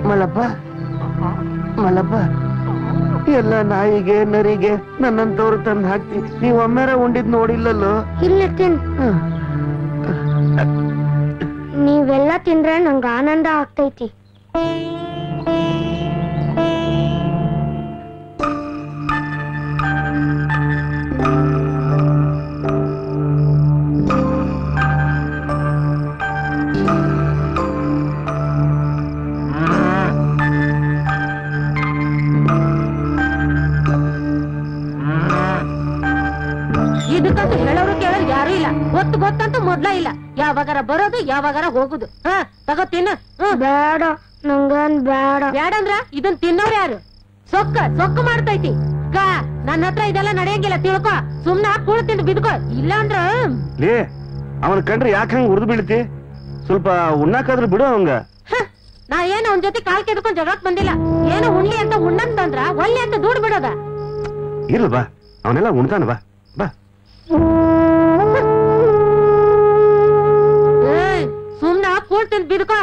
ಮಲ್ಲಪ್ಪ ಮಲ್ಲಪ್ಪ, ಎಲ್ಲ ನಾಯಿಗೆ ನರಿಗೆ ನನ್ನಂತವ್ರು ತಂದು ಹಾಕ್ತಿ. ನೀವ್ ಒಮ್ಮೆರ ಉಂಡಿದ್ ನೋಡಿಲ್ಲಲ್ಲೋ? ಇಲ್ಲ ತಿನ್. ನೀವೆಲ್ಲ ತಿಂದ್ರೆ ನಂಗೆ ಆನಂದ ಆಗ್ತೈತಿ. ಇದಕ್ಕಂತೂ ಹೇಳೋರು ಕೇಳೋರು ಯಾರು ಇಲ್ಲ. ಗೊತ್ತಂತೂ ಮೊದ್ಲ ಇಲ್ಲ. ಯಾವಾಗಾರ ಬರೋದು ಯಾವಾಗಾರ ಹೋಗುದು. ತಗೋ ತಿನ್ನು. ಬೇಡ, ನಂಗನ್ ಬೇಡ. ಬೇಡ ಅಂದ್ರ ಇದನ್ ತಿನ್ನೋರು ಯಾರು? ಸೊಕ್ಕ ಮಾಡ್ತೈತಿ. ನನ್ನ ಹತ್ರ ಇದೆಲ್ಲ ನಡೆಯಂಗಿಲ್ಲ, ತಿಳ್ಕೊ. ಸುಮ್ನ ಕೂಳು ತಿಂದು ಬಿದ್ಕೋ, ಇಲ್ಲ ಅಂದ್ರ ಅವನ್ ಕಂಡ್ರೆ ಯಾಕೆ ಹಂಗ ಉರ್ದು ಬೀಳ್ತಿ? ಸ್ವಲ್ಪ ಉಣ್ಣಾಕಾದ್ರೂ ಬಿಡು ಅವಂಗ. ನಾ ಏನು ಅವನ್ ಜೊತೆ ಕಾಲ್ ಕೆದ್ಕೊಂಡ್ ಜಗಳಕ್ ಬಂದಿಲ್ಲ. ಏನೋ ಉಣ್ಲಿ ಅಂತ ಉಣ್ಣಕ್ ತಂದ್ರ ಒಳ್ಳೆ ಅಂತ ದೂಡ್ ಬಿಡೋದ. ಇಲ್ಲ ಬಾ, ಅವನೆಲ್ಲ ಉಣ್ತಾನ. ಬಾ ಬಾ. ಸುಮ್ನ ಕೂಳ್ ತಿಂದು ಬಿದ್ಕೋ.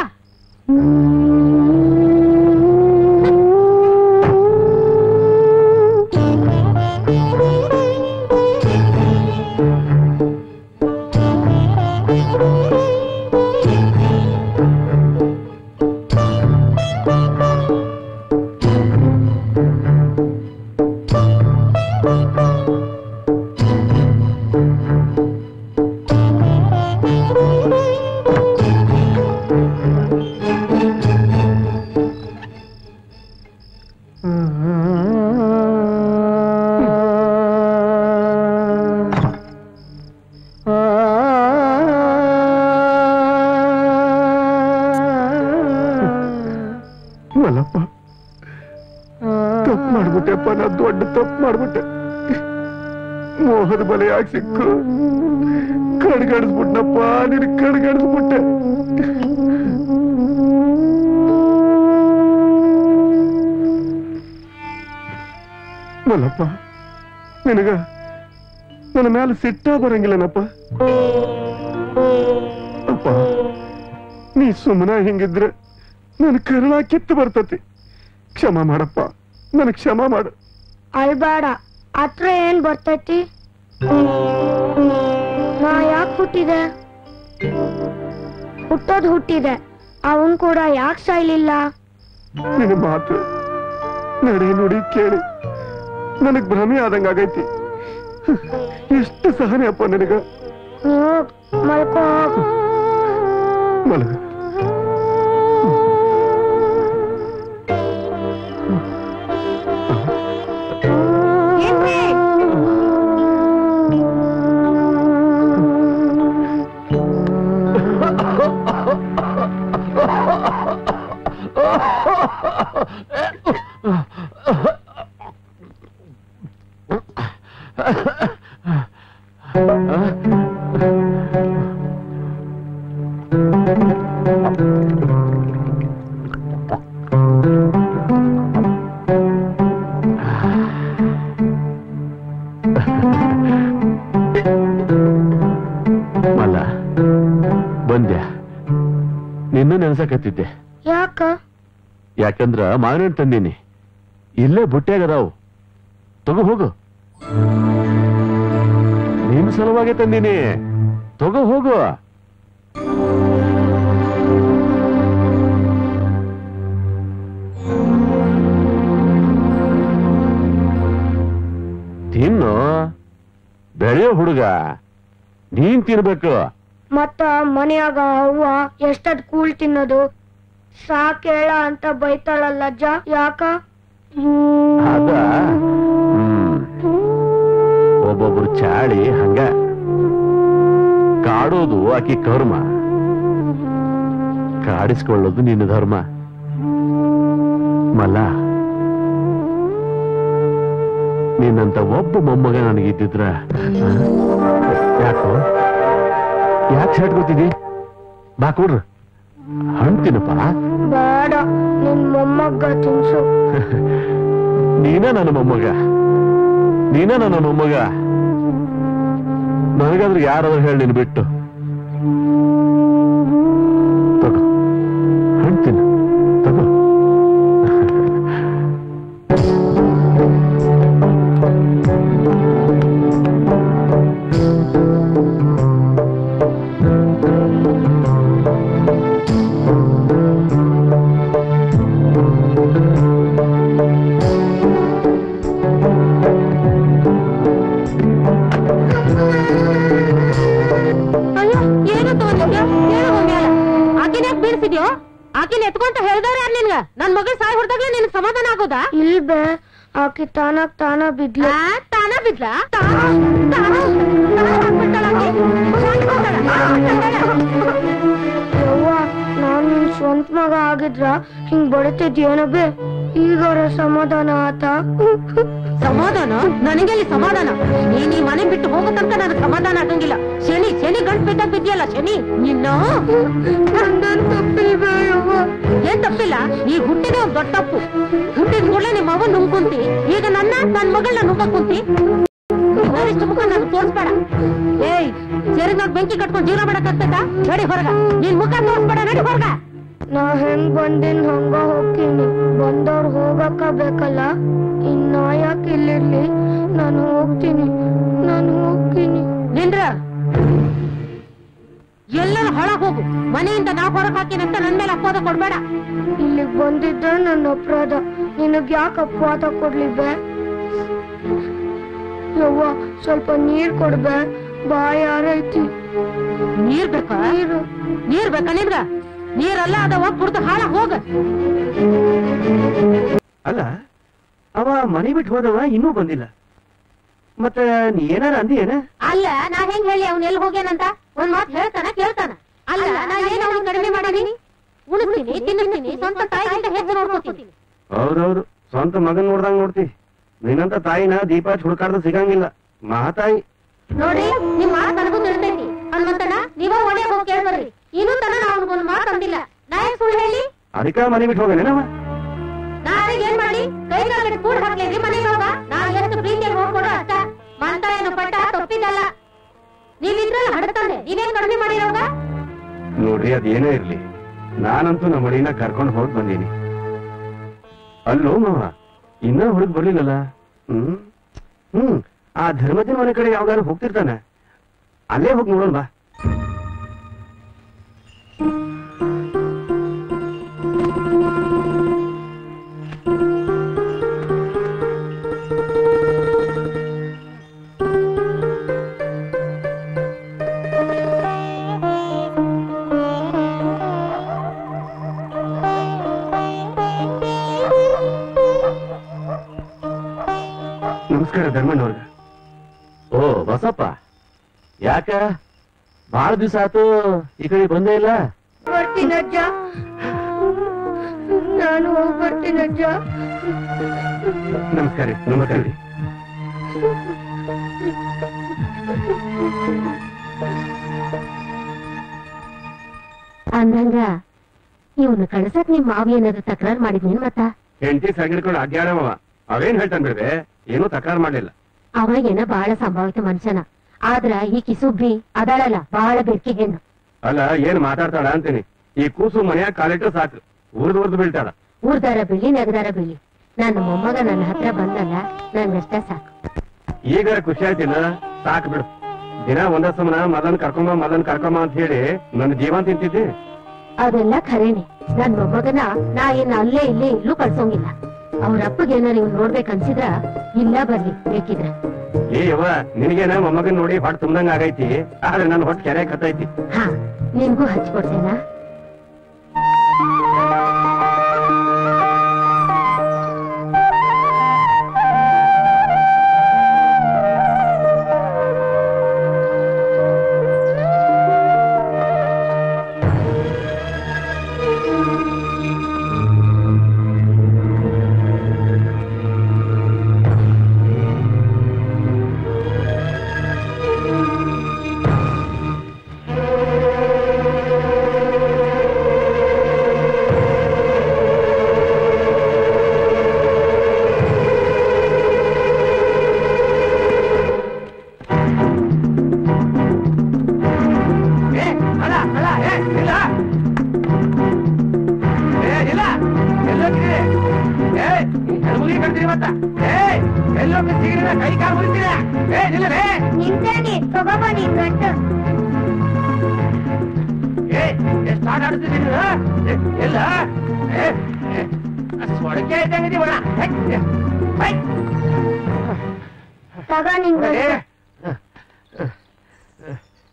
ಮಲ್ಲಪ್ಪ, ತಪ್ಪು ಮಾಡ್ಬಿಟ್ಟೆಪ್ಪ. ನಾ ದೊಡ್ಡ ತಪ್ಪು ಮಾಡ್ಬಿಟ್ಟೆ. ಮೋಹದ ಬಲೆ ಯಾಕೆ ಸಿಕ್ಕು? ಕಡ್ಗಡಿಸ್ಬಿಟ್ನಪ್ಪ, ನಿನ್ ಕಡ್ಗಡಿಸ್ಬಿಟ್ಟೆ. ಮಲ್ಲಪ್ಪ, ನಿನಗ ನನ್ನ ಮೇಲೆ ಸಿಟ್ಟ ಬರಂಗಿಲ್ಲನಪ್ಪ. ಅಪ್ಪ, ನೀ ಸುಮ್ಮನ ಹಿಂಗಿದ್ರೆ ನನ್ ಕರುಳ ಕಿತ್ತು ಬರ್ತತಿ. ಕ್ಷಮ ಮಾಡಪ್ಪ, ನನ್ ಕ್ಷಮ ಮಾಡು. ಅಲ್ಬೇಡ, ಹತ್ರ ಏನ್ ಬರ್ತೈತಿ? ನಾ ಯಾಕೆ ಹುಟ್ಟಿದೆ? ಹುಟ್ಟೋದು ಹುಟ್ಟಿದೆ, ಅವನ್ ಕೂಡ ಯಾಕೆ ಸಾಯ್ಲಿಲ್ಲ? ನಿನ್ನ ಮಾತು ನಡೆ ನುಡಿ ಕೇಳಿ ನನಗ್ ಭ್ರಮೆ ಆದಂಗಾಗೈತಿ. ಎಷ್ಟು ಸಹನೆ ಅಪ್ಪ ನಿನಗ. ನೀವು ಮಲ್ಕೋ. ಮಲಗ. ಮಲ್ಲ, ಬಂದ್ಯಾ? ನಿನ್ನೂ ನೆನ್ಸಕತ್ತಿದ್ದೆ. ಯಾಕ? ಯಾಕಂದ್ರ ಮಾವಿನ ತಂದೀನಿ. ಇಲ್ಲೇ ಬುಟ್ಟ್ಯಾಗದಾವು, ತಗೋ ಹೋಗು. ನಿನ್ ಸಲುವಾಗಿ ತಂದೀನಿ, ತಗೋ ಹೋಗು. ತಿನ್ನು, ಬೆಳೆಯೋ ಹುಡುಗ, ನೀನ್ ತಿನ್ಬೇಕು. ಮತ್ತ ಮನೆಯಾಗ ಅವ್ವ ಎಷ್ಟದ್ ಕೂಳ್ ತಿನ್ನೋದು ಸಾಕೇಳ ಅಂತ ಬೈತಾಳಲ್ಲ ಅಜ್ಜ, ಯಾಕ? ಅದ ಒಬ್ಬೊಬ್ರು ಚಾಳಿ ಹಂಗ. ಕಾಡೋದು ಆಕಿ ಕರ್ಮ, ಕಾಡಿಸ್ಕೊಳ್ಳೋದು ನಿನ್ನ ಧರ್ಮ. ಮಲ್ಲ, ನಿನ್ನಂತ ಒಬ್ಬ ಮೊಮ್ಮಗ ನನಗಿದ್ದಿದ್ರ. ಯಾಕೋ ಯಾಕೆ ಶರ್ಟ್ ಗೊತ್ತಿದಿ? ಬಾ ಕೊಡ್ರ, ಹಣ್ಣು ತಿನ್ನಪ್ಪ. ಬೇಡ, ನಿನ್ ಮೊಮ್ಮಗ ತಿನ್ಸು. ನೀನ ನನ್ನ ಮೊಮ್ಮಗ, ನೀನ ನನ್ನ ಮೊಮ್ಮಗ. ನನಗಾದ್ರೆ ಯಾರಾದ್ರೂ ಹೇಳಿ ನೀನು ಬಿಟ್ಟು. ತಗೋ, ಹಣ್ಣು ತಿನ್ನು, ತಗೋ. ಕಾಯಿ ಹೊಡೆದಾಗ್ಲೇ ನಿನ್ ಸಮಾಧಾನ ಆಗೋದಾ? ಇಲ್ಬೆ ಆಕಿ ತಾನ ಬಿದ್ಲ. ತಾನ ಬಿದ್ಲ? ಯವ್ವ ನಾನ್ ನಿನ್ ಸ್ವಂತ ಮಗ ಆಗಿದ್ರ ಹಿಂಗ್ ಬಡತಿದ್ಯೇನಬೆ? ಈಗಾರ ಸಮಾಧಾನ ಆತ? ಸಮಾಧಾನ? ನನಗೆಲ್ಲಿ ಸಮಾಧಾನ? ನೀನ್ ಈ ಮನೆ ಬಿಟ್ಟು ಹೋಗೋ ತನಕ ನನಗೆ ಸಮಾಧಾನ ಆಗಂಗಿಲ್ಲ. ಶನಿ ಗಂಟು ಬಿದ್ದಾಗ ಬಿದ್ಯಲ್ಲ ಶನಿ ನಿನ್ನ. ನಂದೇನ್ ತಪ್ಪಿಲ್ಬೆ ಯವ್ವ. ಏನ್ ತಪ್ಪಿಲ್ಲ? ಈ ಹುಟ್ಟಿದೆ ಒಂದ್ ದೊಡ್ಡ ತಪ್ಪು. ಹುಟ್ಟಿದ ಕೂಡಲೇ ನಿಮ್ಮ ಅವ್ವ ನುಂಗ್ಕುಂತಿ, ಈಗ ನನ್ ಮಗಳನ್ನ ನುಂಗಕ್ ಕುಂತಿ. ಇಷ್ಟು ಮುಖ ನಾನು ತೋರಿಸ್ಬೇಡ. ಏಯ್ ಸೆರಗ್ ನಾಗ್ ಬೆಂಕಿ ಕಟ್ಕೊಂಡ್ ಜೀವನ ಮಾಡಕ್ಕಾಗ್ತದ? ನಡಿ ಹೊರಗ. ನಿನ್ ಮುಖ ತೋರಿಸ್ಬೇಡ, ನಡಿ ಹೊರಗ. ನಾ ಹೆಂಗ್ ಬಂದಿನ್ ಹಂಗ ಹೋಗ್ತೀನಿ. ಬಂದವ್ರು ಹೋಗಕ್ಕ ಬೇಕಲ್ಲ. ಇನ್ನ ಯಾಕೆ ಇಲ್ಲಿರ್ಲಿ? ನಾನು ಹೋಗ್ತೀನಿ. ನಿಂದ್ರ ಎಲ್ಲರೂ ಹೊರಗ್ ಹೋಗು. ಮನೆಯಿಂದ ನಾ ಹೊರಗ್ ಹಾಕಿನಂತ ನನ್ ಮೇಲೆ ಅಪವಾದ ಕೊಡ್ಬೇಡ. ಇಲ್ಲಿಗ್ ಬಂದಿದ್ದ ನನ್ನ ಅಪರಾಧ. ನಿನಗ್ ಯಾಕೆ ಅಪವಾದ ಕೊಡ್ಲಿಬೆ? ಯವ್ವ ಸ್ವಲ್ಪ ನೀರ್ ಕೊಡ್ಬೆ, ಬಾಯ್ ಯಾರೈತಿ. ನೀರ್ ಬೇಕಾ? ನೀರ್ ಬೇಕಾ ನಿನ್ಗ? ನೀರಲ್ಲ ಅದ ಹೋಗ್ ಕುಡ್ದು ಹಾಳ ಹೋಗ. ಅಲ್ಲ ಅವ ಮನೆ ಬಿಟ್ಟು ಹೋದವ ಇನ್ನೂ ಬಂದಿಲ್ಲ. ಮತ್ತೆ ನೀ ಏನಾರ ಅಂದಿ ಏನ? ಅಲ್ಲ ನಾ ಹೆಂಗ್ ಹೇಳಿ ಅವ್ನ ಎಲ್ಲಿ ಹೋಗ್ಯಾನಂತ? ಒಂದ್ ಮಾತು ಹೇಳ್ತಾನ ಕೇಳ್ತಾನ? ಅಲ್ಲ ನಾ ಏನ್ ಅವ್ನಿಗೆ ಕಡಿಮೆ ಮಾಡೀನಿ? ಉಳಿಸ್ತೀನಿ, ತಿನ್ನಿಸ್ತೀನಿ, ಸ್ವಂತ ತಾಯಿಗಿಂತ ಹೆಚ್ಚು ನೋಡ್ಕೊತೀನಿ. ಹೌದೌದು, ಸ್ವಂತ ಮಗನ್ ನೋಡ್ದಂಗ್ ನೋಡ್ತಿ. ನಿನ್ನಂತ ತಾಯಿನ ದೀಪ ಹುಡುಕಾಡ್ದು ಸಿಗಂಗಿಲ್ಲ. ಮಹಾತಾಯಿ ನೋಡ್ರಿ, ನಿಮ್ ಮಾತು ನನಗೂ ತಿಳಿತೈತಿ. ಹನುಮಂತಣ್ಣ ನೀವ ಒಣೆ ಹೋಗಿ ಕೇಳ್ಬರ್ರಿ. ಇನ್ನೂ ತನ ಅವ್ನಿಗೊಂದು ಮಾತು ಅಂದಿಲ್ಲ. ನಾ ಏನ್ ಸುಳ್ಳು ಹೇಳಿ? ಅದಕ್ಕ ಮನೆ ಬಿಟ್ಟು ಹೋಗನೇನವ? ನಾ ಏನ್ ಮಾಡಿ ಕೈಗಾಲ ಕೂಡ ಹಾಕ್ಲೇರಿ ಮನೆಗೆ ಹೋಗ. ನಾ ಎಷ್ಟು ಪ್ರೀತಿಯಲ್ಲಿ ಹೋಗ್ಕೊಡು ಅಷ್ಟ. ಮಂತ ಏನು ಪಟ್ಟ ತಪ್ಪಿದಲ್ಲ. ನೀವಿದ್ರಲ್ಲ ಹಡತಾನೆ, ನೀವೇನ್ ಕಡಿಮೆ ಮಾಡಿರೋಗ? ನೋಡ್ರಿ ಅದೇನೇ ಇರ್ಲಿ, ನಾನಂತೂ ನಮ್ಮ ಮಡಿನ ಕರ್ಕೊಂಡು ಹೋಗ್ ಬಂದೀನಿ. ಅಲ್ಲೋ ಮಾವ, ಇನ್ನ ಹುಡುಗ್ ಬರ್ಲಿಲ್ಲಲ್ಲ. ಆ ಧರ್ಮಜನ ಮನೆ ಕಡೆ ಯಾವ್ದಾರು ಹೋಗ್ತಿರ್ತಾನೆ, ಅಲ್ಲೇ ಹೋಗಿ ನೋಡೋಣ ಬಾ. ನಮಸ್ಕಾರ ಧರ್ಮಣ್ಣವ್ರಗ. ಓ ಬಸಪ್ಪ, ಯಾಕ ಬಹಳ ದಿವಸ ಆತು ಈ ಕಡೆ ಬಂದೇ ಇಲ್ಲ? ಬರ್ತೀನಜ್ಜ, ನಾನು ಹೋಗಿ ಬರ್ತೀನಜ್ಜ. ನಮಸ್ಕಾರ ರೀ. ನಮಸ್ಕಾರ ರೀ. ಅಂದಂಗ ಇವನು ಕಳ್ಸಕ್ ನಿಮ್ ಮಾವಿ ಏನಾದ್ರು ತಕರಾರು ಮಾಡಿದ್ನೇನ್ ಮತ್ತ? ಹೆಂಡತಿ ಸಗಿಡ್ಕೊಂಡು ಅಡ್ಯಾಡವ, ಅವೇನ್ ಹೇಳ್ತಾನ್ ಬಿಡ್ವೆ, ಏನೂ ತಕರಾರು ಮಾಡ್ಲಿಲ್ಲ. ಅವಾಗೇನ ಬಹಳ ಸಂಭಾವಿತ ಮನುಷ್ಯನ. ಆದ್ರ ಈ ಕಿಸುಬ್ಬಿ ಅದಾಳಲ್ಲ ಬಹಳ ಬೆರ್ಕಿ ಹೆಣ್ಣು. ಅಲ್ಲ ಏನ್ ಮಾತಾಡ್ತಾಳ ಅಂತೀನಿ. ಈ ಕೂಸು ಮನೆಯಾಗ ಕಾಲಿಟ್ರೆ ಸಾಕು, ಉರ್ದು ಬೀಳ್ತಾಳ. ಊರ್ದಾರ ಬೀಳಿ ನಗದಾರ ಬೀಳಿ, ನನ್ನ ಮೊಮ್ಮಗ ನನ್ನ ಹತ್ರ ಬಂದಲ್ಲ, ನಂಗಷ್ಟ ಸಾಕು. ಈಗ ಖುಷಿ ಆಯ್ತಿಲ್ಲ? ಸಾಕು ಬಿಡು. ದಿನ ಒಂದ ಸಮನ ಮದನ್ ಕರ್ಕೊಂಬ ಅಂತ ಹೇಳಿ ನನ್ನ ಜೀವನ ತಿಂತಿದ್ದೆ. ಅದೆಲ್ಲ ಖರೇನೆ. ನನ್ ಮೊಮ್ಮಗನ ನಾ ಏನ್ ಅಲ್ಲೇ ಇಲ್ಲೇ ಇಲ್ಲೂ ಕಳ್ಸೋಂಗಿಲ್ಲ. ಅವ್ರ ಅಪ್ಪಗೇನಾರ ಇವ್ ನೋಡ್ಬೇಕನ್ಸಿದ್ರ ಇಲ್ಲ ಬರ್ಲಿ ಬೇಕಿದ್ರ. ಯವ್ವ, ನಿನಗೇನ ಮೊಮ್ಮಗನ್ ನೋಡಿ ಹೊಟ್ಟೆ ತುಂಬದಂಗ ಆಗೈತಿ, ಆದ್ರೆ ನನ್ ಹೊಟ್ಟೆ ಕೆರೆ ಕತ್ತೈತಿ. ಹಾ, ನಿನ್ಗೂ ಹಚ್ಕೊಡ್ತೇನಾ?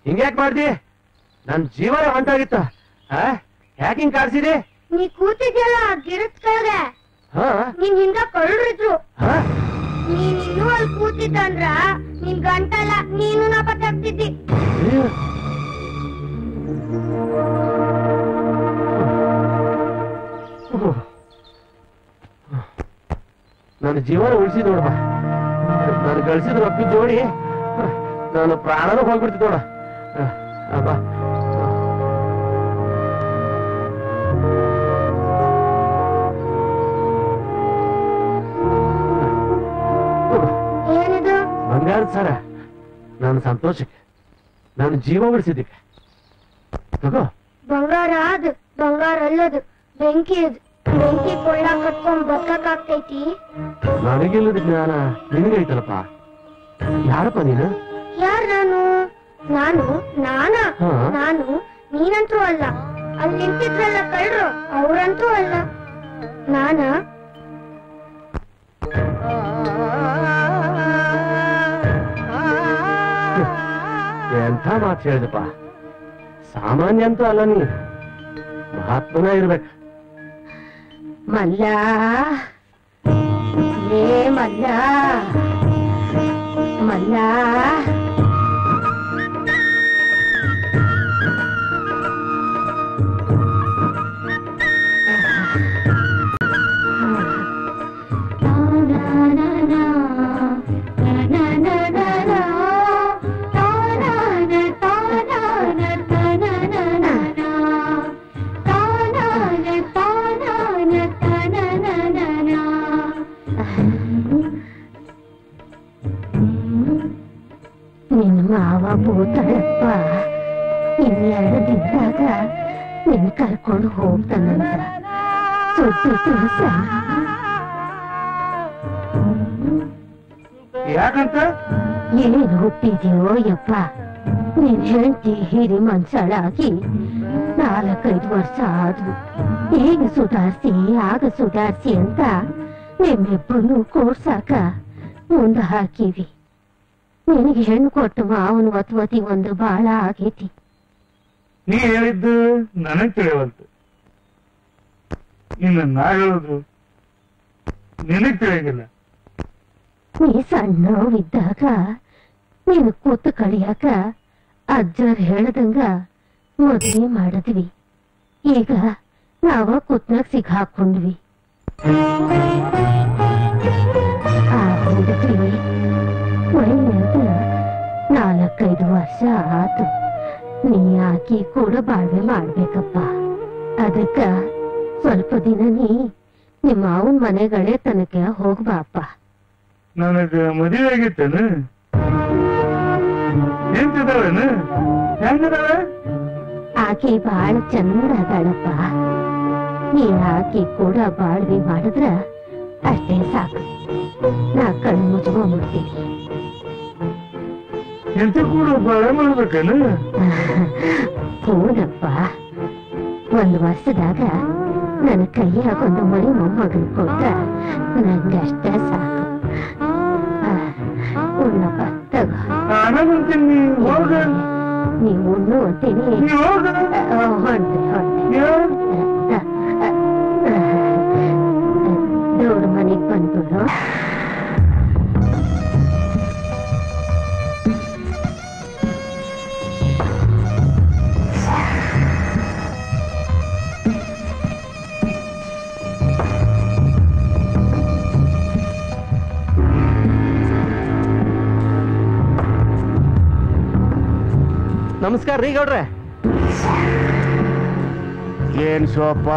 ಹಿಂಗ್ಯಾಕ್ ಮಾಡ್ದಿ? ನನ್ ಜೀವನ ಹೊಂಟಾಗಿತ್ತ. ಯಾಕಿಂಗ್ ಕಾಡ್ಸಿದಿ? ನೀ ಕೂತಿದ್ಯಲ್ಲ ಗಿಡದ ಕೆಳಗೆ, ನಿನ್ ಹಿಂದ ಕಳ್ರಿದ್ರು. ನೀನ್ ಇನ್ನೂ ಅಲ್ಲಿ ಕೂತಿದ್ದಂದ್ರ ನಿನ್ ಗಂಟಲ್ಲ ನೀನು ನಾಪತ್ತಾಗ್ತಿದ್ದಿ. ನನ್ನ ಜೀವನ ಉಳಿಸಿ ನೋಡಮ್ಮ. ನಾನು ಗಳಿಸಿದ ರೊಕ್ಕ ಜೋಡಿ ನಾನು ಪ್ರಾಣನೂ ಹೋಗ್ಬಿಡ್ತಿದ್ದ ನೋಡ. ಬಾ ಬಂಗಾರದ ಸರ ನನ್ನ ಸಂತೋಷಕ್ಕೆ, ನಾನು ಜೀವ ಉಳಿಸಿದ್ದಕ್ಕೆ ತಗೋ. ಬಂಗಾರ ಅದು ಬಂಗಾರ ಅಲ್ಲದು, ಬೆಂಕಿ ಅದು. ಬೆಂಕಿ ಕೊಳ್ಳ ಕಟ್ಕೊಂಡ್ ಬದುಕಾಗ್ತೈತಿ. ನನಗೆಲ್ಲದ ಜ್ಞಾನ ನಿನಗೈತಲ್ಲಪ್ಪ. ಯಾರಪ್ಪ ನೀನು? ಯಾರು ನಾನು? ನಾನು ನಾನಾ? ನಾನು ನೀನಂತೂ ಅಲ್ಲ. ಅಲ್ಲಿ ನಿಂತಿದ್ರಲ್ಲ ಕಳ್ರು, ಅವ್ರಂತೂ ಅಲ್ಲ. ನಾನಾ? ಎಂಥ ಮಾತು ಹೇಳಿದಪ್ಪ. ಸಾಮಾನ್ಯ ಅಂತೂ ಅಲ್ಲ, ನೀ ಮಹಾತ್ಮನ ಇರ್ಬೇಕು. ಮಲ್ಲ ಏ ಮಲ್ಲ ಮಲ್ಲ ನಿನ್ನ ಮಾವ ಭೂತಾಳಪ್ಪ ಇನ್ನೆರಡು ದಿನದಾಗ ನಿನ್ ಕರ್ಕೊಂಡು ಹೋಗ್ತಾನಂತ ಸುದ್ದಿ ತಿಳಿಸ. ಯಾಕಂತ? ಏನ್ ಹುಟ್ಟಿದ್ಯೋ ಯಪ್ಪ, ನಿನ್ ಹೆಂಡತಿ ಹಿರಿ ಮನ್ಸಳಾಗಿ 4-5 ವರ್ಷ ಆದ್ವು. ಈಗ ಸುಧಾರಿಸಿ ಆಗ ಸುಧಾರಿಸಿ ಅಂತ ನಿಮ್ಮಿಬ್ಬರನ್ನು ಕೋರ್ಸಾಕ ಮುಂದ ಹಾಕಿವಿ. ನಿನಗೆ ಹೆಣ್ಣು ಕೊಟ್ಟು ಮಾವನ ಒತ್ವತಿ ಒಂದು ಬಾಳ ಆಗೈತಿ. ನೀ ಹೇಳಿದ್ದು ನನಗ್ ತಿಳಿಯವಲ್ತು, ಇನ್ನು ನಾ ಹೇಳುದು ನಿನಗ್ ತಿಳಿಯಂಗಿಲ್ಲ. ನೀ ಸಣ್ಣವಿದ್ದಾಗ ನೀನು ಕೂತು ಕಳಿಯಾಕ ಅಜ್ಜರ್ ಹೇಳ್ದಂಗ ಮದ್ವೆ ಮಾಡಿದ್ವಿ. ಈಗ ನಾವ ಕೂತ್ನಾಗ ಸಿಗಾಕೊಂಡ್ವಿ. ಆ ಹುಡುಗಿ ಒಳ್ಳೆದ 4-5 ವರ್ಷ ಆತು. ನೀ ಆಕಿ ಕೂಡ ಬಾಳ್ವೆ ಮಾಡ್ಬೇಕಪ್ಪ. ಅದಕ್ಕ ಸ್ವಲ್ಪ ದಿನ ನೀ ನಿಮ್ಮ ಅವನ್ ಮನೆಗಳೇ ತನಕ ಹೋಗ್ಬಾಪ. ನನಗ ಮದುವೆ ಆಗಿತ್ತೇನು? ಎಂತಿದಾವೇನು? ಹೆಂಗದಾವೆ? ಆಕೆ ಬಾಳ ಚಂದ ಅದಾಳಪ್ಪ. ನೀ ಆಕೆ ಕೂಡ ಬಾಳ್ವೆ ಮಾಡಿದ್ರ ಅಷ್ಟೇ ಸಾಕು. ನಾ ಕಣ್ಣು ಮುಚ್ಕೊಂಡ್ಬಿಡ್ತೀನಿ. ಎಂತ ಕೂಡ ಬಾಳೆ ಮಾಡ್ಬೇಕೇನು? ಹೂನಪ್ಪ. 1 ವರ್ಷದಾಗ ನನ್ನ ಕೈಯಾಗ ಒಂದು ಮರಿ ಮೊಮ್ಮಗನ್ ಕೊಟ್ಟ ನಂಗಷ್ಟೇ ಸಾಕು. ಉಣ್ಣಪ್ಪ ತಗೋ. ನಾನಂತೀನಿ ಹೋಗ. ನೀವು ಉಣ್ಣು ಅಂತೀನಿ. ಹೊಂಟೆ ದೊಡ್ಡ ಮನೆಗ್ ಬಂದ್ಬಿಡು. ನಮಸ್ಕಾರ ರೀ ಗೌಡ್ರೆ. ಏನ್ ಶಿವಪ್ಪ,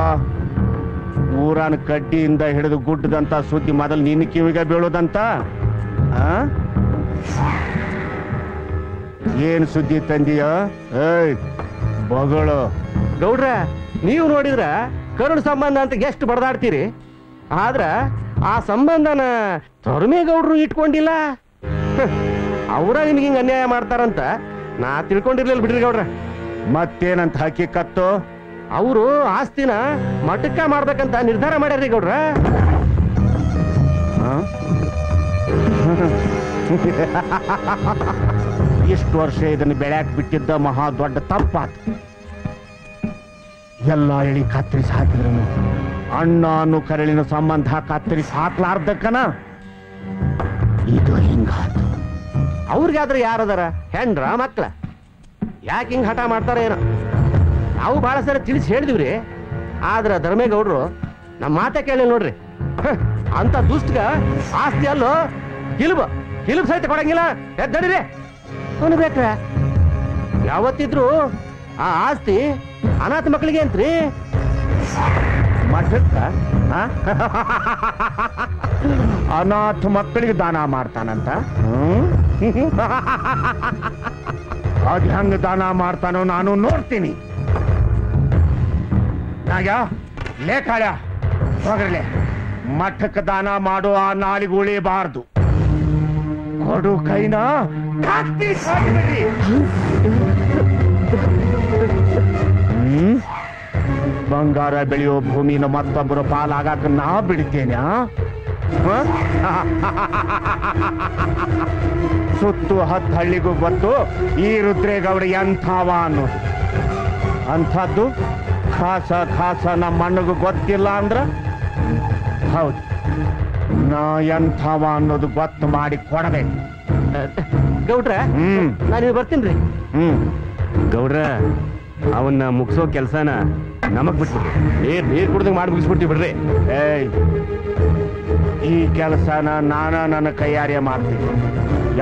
ಊರನ ಕಡ್ಡಿಯಿಂದ ಹಿಡಿದು ಗುಡ್ಡದಂತ ಸುದ್ದಿ ಮೊದಲು ನಿನ್ನ ಕಿವಿಗೆ ಬೀಳೋದಂತ? ಏನ್ ಸುದ್ದಿ ತಂದೀಯ? ಏಯ್ ಬಗಳು. ಗೌಡ್ರ, ನೀವು ನೋಡಿದ್ರ ಕರುಣ ಸಂಬಂಧ ಅಂತ ಎಷ್ಟು ಬಡದಾಡ್ತೀರಿ, ಆದ್ರ ಆ ಸಂಬಂಧನ ತರುಮೇ ಗೌಡ್ರು ಇಟ್ಕೊಂಡಿಲ್ಲ. ಅವರ ನಿಮ್ಗೆ ಹಿಂಗ ಅನ್ಯಾಯ ಮಾಡ್ತಾರಂತ ನಾ ತಿಳ್ಕೊಂಡಿರ್ಲಿಲ್ಲ ಬಿಡ್ರಿ ಗೌಡ್ರ. ಮತ್ತೇನಂತ ಹಕ್ಕಿಕತ್ತು? ಅವರು ಆಸ್ತಿನ ಮಟಕ್ಕ ಮಾಡ್ಬೇಕಂತ ನಿರ್ಧಾರ ಮಾಡ್ಯಾರ್ರಿ ಗೌಡ್ರ. ಇಷ್ಟು ವರ್ಷ ಇದನ್ನು ಬೆಳ್ಯಾಕ್ ಬಿಟ್ಟಿದ್ದ ಮಹಾ ದೊಡ್ಡ ತಪ್ಪಾತು. ಎಲ್ಲ ಎಳಿ ಕತ್ತರಿಸಿ ಹಾಕಿದ್ರು ಅಣ್ಣನು ಕರಳಿನ ಸಂಬಂಧ ಕತ್ತರಿಸಿ ಹಾಕ್ಲಾರ್ದಕ್ಕನ ಇದು ಹಿಂಗಾತು. ಅವ್ರಿಗಾದ್ರೆ ಯಾರದಾರ ಹೆಂಡ್ರ ಮಕ್ಳ ಯಾಕೆ ಹಿಂಗ್ ಹಠ ಮಾಡ್ತಾರ ಏನೋ. ನಾವು ಬಹಳ ಸರಿ ತಿಳಿಸಿ ಹೇಳಿದಿವ್ರಿ, ಆದ್ರ ಧರ್ಮೇಗೌಡ್ರು ನಮ್ಮ ಮಾತೆ ಕೇಳಿ ನೋಡ್ರಿ. ಅಂತ ದುಷ್ಟಗ ಆಸ್ತಿ ಅಲ್ಲೋ ಕಿಲುಬ ಸಹಿತ ಕೊಡಂಗಿಲ್ಲ. ಎದ್ದಡಿರಿ ಅವನು ಬೇಕ್ರ. ಯಾವತ್ತಿದ್ರು ಆ ಆಸ್ತಿ ಅನಾಥ ಮಕ್ಕಳಿಗೆ ಅಂತ್ರಿ. ಮಠಕ್ಕ ಅನಾಥ ಮಕ್ಕಳಿಗೆ ದಾನ ಮಾಡ್ತಾನಂತ. ಅದ್ ಹೆಂಗ ದಾನ ಮಾಡ್ತಾನೋ ನಾನು ನೋಡ್ತೀನಿ. ಲೇಖಾಳ ಹೋಗ್ರಲೆ, ಮಠಕ್ಕೆ ದಾನ ಮಾಡೋ ಆ ನಾಲಿಗೆ ಉಳಿಬಾರ್ದು. ಕೊಡು ಕೈನ ಬಂಗಾರ ಬೆಳೆಯೋ ಭೂಮಿನ ಮತ್ತೊಬ್ಬರ ಪಾಲಾಗಕ್ಕೆ ನಾ ಬಿಡ್ತೇನೆ. ಸುತ್ತು 10 ಹಳ್ಳಿಗೂ ಗೊತ್ತು ಈ ರುದ್ರೇಗೌಡ ಎಂಥವ ಅನ್ನೋದು. ಅಂಥದ್ದು ಖಾಸ ನಮ್ಮ ಮಣ್ಣಗೂ ಗೊತ್ತಿಲ್ಲ ಅಂದ್ರ ಹೌದು, ನಾ ಎಂಥವ ಅನ್ನೋದು ಗೊತ್ತು ಮಾಡಿ ಕೊಡಬೇಕು. ಗೌಡ್ರ ನಾನು ಬರ್ತೀನಿ. ಗೌಡ್ರ ಅವನ್ನ ಮುಗಿಸೋ ಕೆಲ್ಸನ ನಮಗ್ ಬಿಟ್ಬಿಡ್ರಿ. ನೀರ್ ಕುಡ್ದಂಗ್ ಮಾಡಿ ಮುಗಿಸ್ಬಿಡ್ತೀವಿ ಬಿಡ್ರಿ. ಏಯ್, ಈ ಕೆಲಸನ ನನ್ನ ಕೈಯಾರೆ ಮಾಡ್ತೀನಿ.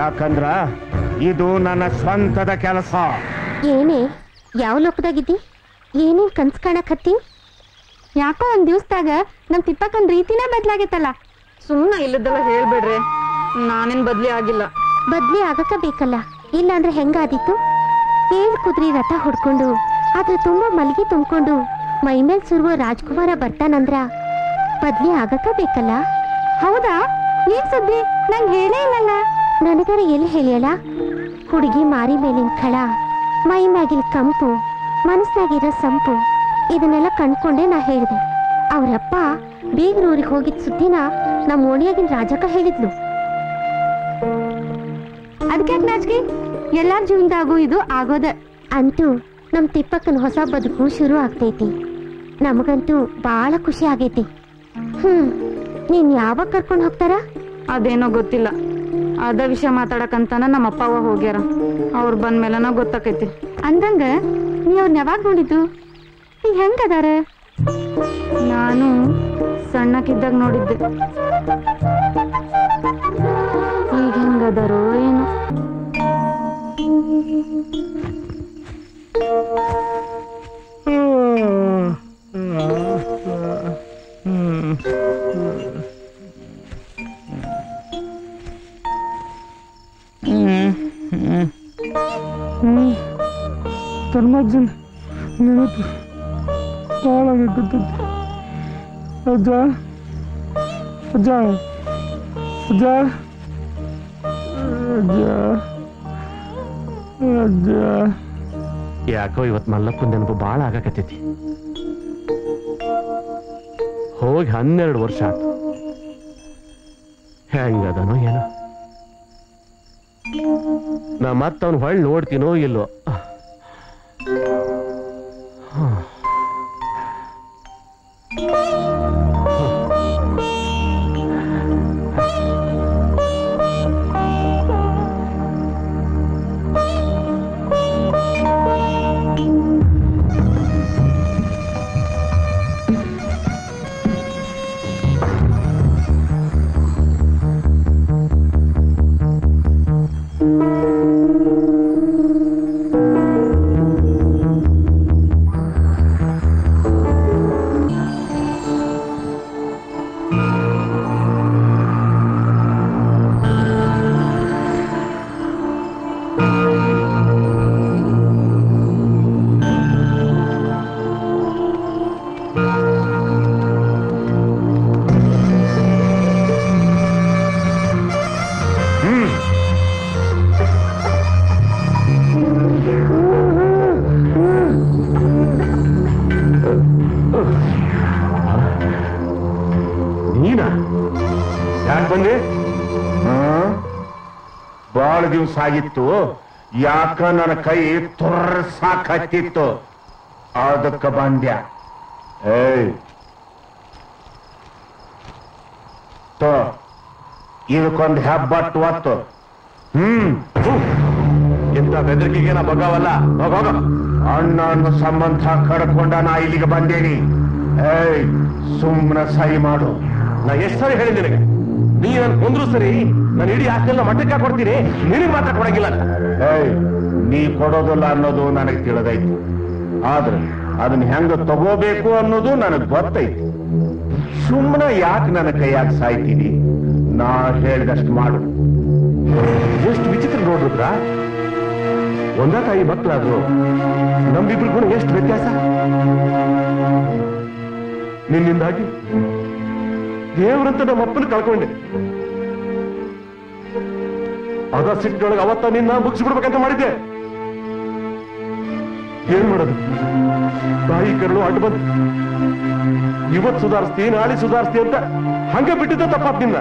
ಯಾಕಂದ್ರ ಇದು ನನ್ನ ಸ್ವಂತದ ಕೆಲಸ. ಏನೇ ಯಾವ ಲೋಕದಾಗಿದ್ದಿ? ಏನೇನ್ ಕನ್ಸ್ ಕಾಣಕತ್ತಿ? ಯಾಕೋ ಒಂದ್ ದಿವ್ಸದಾಗ ನಮ್ ತಿಪ್ಪಕ್ಕನ್ ರೀತಿನೇ ಬದ್ಲಾಗೈತಲ್ಲ. ಸುಮ್ಮನೆ ಇಲ್ಲದೆಲ್ಲ ಹೇಳ್ಬೇಡ್ರಿ, ನಾನೇನ್ ಬದ್ಲಿ ಆಗಿಲ್ಲ. ಬದ್ಲಿ ಆಗಕ ಬೇಕಲ್ಲ, ಇಲ್ಲ ಅಂದ್ರೆ ಹೆಂಗಾದಿತ್ತು? 7 ಕುದುರೆ ರಥ ಹೊಡ್ಕೊಂಡು ಅದ್ರ ತುಂಬಾ ಮಲ್ಗಿ ತುಂಬ್ಕೊಂಡು ಮೈಮೇಲ್ ಸುರುವ ರಾಜ್ಕುಮಾರ ಬರ್ತಾನಂದ್ರ ಬದ್ಲಿ ಆಗಕ ಬೇಕಲ್ಲ. ಹೌದಾ? ಏನ್ ಸುದ್ದಿ? ನಂಗೆ ಹೇಳೇ ಇಲ್ಲಲ್ಲ. ನನಗರ ಎಲ್ಲಿ ಹೇಳಿಯಲ್ಲ? ಹುಡುಗಿ ಮಾರಿ ಮೇಲಿನ ಖಳ, ಮೈ ಮ್ಯಾಗಿಲ್ ಕಂಪು, ಮನಸ್ನಾಗಿರೋ ಸಂಪು, ಇದನ್ನೆಲ್ಲ ಕಂಡ್ಕೊಂಡೆ ನಾ ಹೇಳಿದೆ. ಅವ್ರಪ್ಪ ಬೀಗ್ರೂರಿಗೆ ಹೋಗಿದ್ ಸುದ್ದಿನ ನಮ್ಮ ಓಣಿಯಾಗಿನ ರಾಜಕ್ಕ ಹೇಳಿದ್ಲು. ಅದಕ್ಯಾಕ್ ನಾಚಿಕೆ? ಎಲ್ಲಾರ ಜೀವನದಾಗೂ ಇದು ಆಗೋದ. ಅಂತೂ ನಮ್ ತಿಪ್ಪಕ್ಕನ ಹೊಸ ಬದುಕು ಶುರು ಆಗ್ತೈತಿ. ನಮಗಂತೂ ಬಾಳ ಖುಷಿ ಆಗೈತಿ. ನೀನ್ ಯಾವಾಗ ಕರ್ಕೊಂಡು ಹೋಗ್ತಾರ? ಅದೇನೋ ಗೊತ್ತಿಲ್ಲ. ಅದ ವಿಷಯ ಮಾತಾಡಕಂತಾನ ನಮ್ಮ ಅಪ್ಪ ಅವ್ವ ಹೋಗ್ಯಾರ. ಅವ್ರು ಬಂದ್ಮೇಲೆನ ಗೊತ್ತಾಕೈತಿ. ಅಂದಂಗ ನೀ ಅವ್ರನ್ನ ಯಾವಾಗ ನೋಡಿದ್ದು? ಈಗ ಹೆಂಗದಾರ? ನಾನು ಸಣ್ಣಕ್ಕಿದ್ದಾಗ ನೋಡಿದ್ದೆ. ಈಗ ಹೆಂಗದಾರೋ ಏನೋ. ಧರ್ಮಜ್ಜನ್ ನೆನಪು ಭಾಳಾಗಿರ್ತೈತಿ. ಅಜ್ಜ ಅಜ್ಜ ಅಜ್ಜ ಅಜ್ಜ ಅಜ್ಜ. ಯಾಕೋ ಇವತ್ತು ಮಲ್ಲಪ್ಪನ ನೆನಪು ಭಾಳ ಆಗಕತ್ತೈತಿ. ಹೋಗಿ 12 ವರ್ಷ ಆಯ್ತು. ಹೆಂಗದನೋ ಏನೋ. ನಾ ಮತ್ತವನು ಹೊಳ್ಳಿ ನೋಡ್ತೀನೋ ಇಲ್ಲೋ. ಬಾಳ ದಿವಸ ಆಗಿತ್ತು. ಯಾಕ ನನ್ನ ಕೈ ತುರ್ಸಾಕತ್ತಿತ್ತು, ಅದಕ್ಕ ಬಂದ್ಯ. ಏಯ್, ಇದಕ್ಕೊಂದು ಹೆಬ್ಬಟ್ಟು ಒತ್ತು. ಇಂಥ ಬೆದರಿಕೆಗೆ ನಾ ಬಗ್ಗವಲ್ಲ. ಹೋಗ ಅಣ್ಣನ ಸಂಬಂಧ ಕಡ್ಕೊಂಡ ನಾ ಇಲ್ಲಿಗೆ ಬಂದೇನಿ. ಏಯ್ ಸುಮ್ಮನೆ ಸಹಿ ಮಾಡು. ನಾ ಎಷ್ಟು ಸರಿ ಹೇಳಿ ನಿನಗೆ, ನೀ ನನ್ ಕೊಂದ್ರು ಸರಿ, ನಾನು ಇಡೀ ಆಸ್ತಿಯೆಲ್ಲ ಮಟ್ಟಕ್ಕೆ ಕೊಡ್ತೀನಿ, ನಿನಗೆ ಮಾತ್ರ ಕೊಡಂಗಿಲ್ಲ. ಏಯ್ ನೀ ಕೊಡೋದಿಲ್ಲ ಅನ್ನೋದು ನನಗೆ ತಿಳಿದೈತಿ. ಆದ್ರೆ ಅದನ್ನ ಹೆಂಗ ತಗೋಬೇಕು ಅನ್ನೋದು ನನಗೆ ಗೊತ್ತೈತಿ. ಸುಮ್ಮನೆ ಯಾಕೆ ನನ್ನ ಕೈಯಾಗ ಸಾಯ್ತೀನಿ? ನಾ ಹೇಳಿದಷ್ಟು ಮಾಡು. ಎಷ್ಟು ವಿಚಿತ್ರ ನೋಡಿದ್ರ, ಒಂದ ತಾಯಿ ಮಕ್ಕಳಾದ್ರು ನಮ್ಮಿಬ್ರಿಗೂ ಎಷ್ಟು ವ್ಯತ್ಯಾಸ. ನಿನ್ನಿಂದಾಗಿ ದೇವರಂತ ನಮ್ಮ ಅಪ್ಪನ ಕಳ್ಕೊಂಡೆ. ಅದ ಸಿಟ್ಟಿನೊಳಗೆ ಅವತ್ತ ನಿನ್ನ ಮುಗಿಸ್ಬಿಡ್ಬೇಕಂತ ಮಾಡಿದ್ದೆ. ಏನ್ ಮಾಡೋದು, ತಾಯಿ ಕರಳು ಅಡ್ಡು ಬಂದು ಇವತ್ ಸುಧಾರಿಸ್ತಿ ನಾಳೆ ಸುಧಾರಿಸ್ತಿ ಅಂತ ಹಂಗ ಬಿಟ್ಟಿದ್ದ ತಪ್ಪಾತ್ ನಿನ್ನ.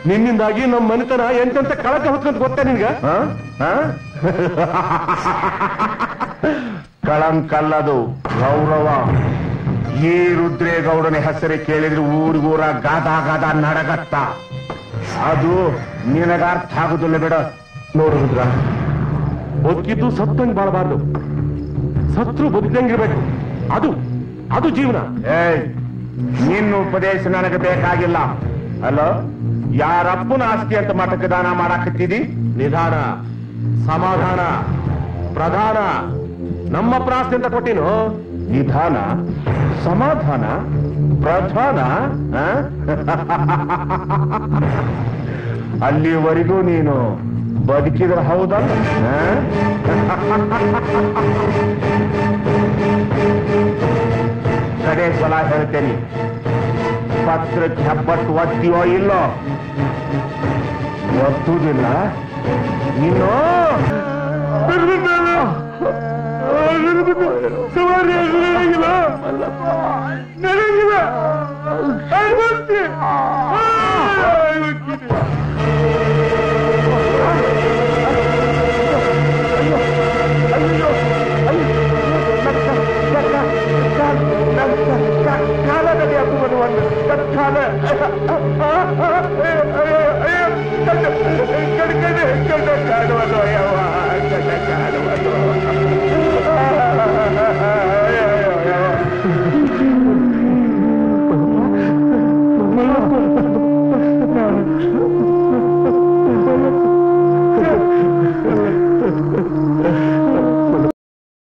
ನಿನ್ನಿಂದಾಗಿ ನಮ್ಮ ಮನೆತನ ಎಂತೆಂತ ಕಳಕ ಹೊತ್ಕೊಂತ ಗೊತ್ತಾ ನಿನ್ಗ? ಕಳಂಕಲ್ಲದು ಗೌರವ. ಈ ರುದ್ರೇಗೌಡನ ಹೆಸರು ಕೇಳಿದ್ರೆ ಊರಿಗೂರ ಗಾದಾ ಗಾದಾ ನಡಗತ್ತ. ಅದು ನಿನಗ ಅರ್ಥ ಆಗುದಿಲ್ಲ ಬಿಡ. ನೋಡು ರುದ್ರ, ಬದುಕಿದ್ದು ಸತ್ತಂಗ್ ಬಾಳಬಾರ್ದು, ಸತ್ರು ಬದುಕಂಗಿರ್ಬೇಕು. ಅದು ಅದು ಜೀವನ. ಏಯ್ ನಿನ್ನ ಉಪದೇಶ ನನಗೆ ಬೇಕಾಗಿಲ್ಲ. ಅಲ್ಲ, ಯಾರಪ್ಪನ ಆಸ್ತಿ ಅಂತ ಮಠಕ್ಕೆ ದಾನ ಮಾಡಾಕತ್ತಿದಿ? ನಿಧಾನ, ಸಮಾಧಾನ, ಪ್ರಧಾನ. ನಮ್ಮ ಪ್ರಾಸ್ತಿ ಅಂತ ಕೊಟ್ಟಿನು. ನಿಧಾನ, ಸಮಾಧಾನ, ಪ್ರಧಾನ. ಅಲ್ಲಿವರೆಗೂ ನೀನು ಬದುಕಿದ್ರೆ ಹೌದಲ್ಲ? ಕಡೆ ಸಲ ಹೇಳ್ತೇನೆ, ಪತ್ರಕ್ಕೆ ಹೆಬ್ಬಟ್ಟು ಒತ್ತೀವೋ ಇಲ್ಲೋ? ಒತ್ತುವುದಿಲ್ಲ ನೀನು.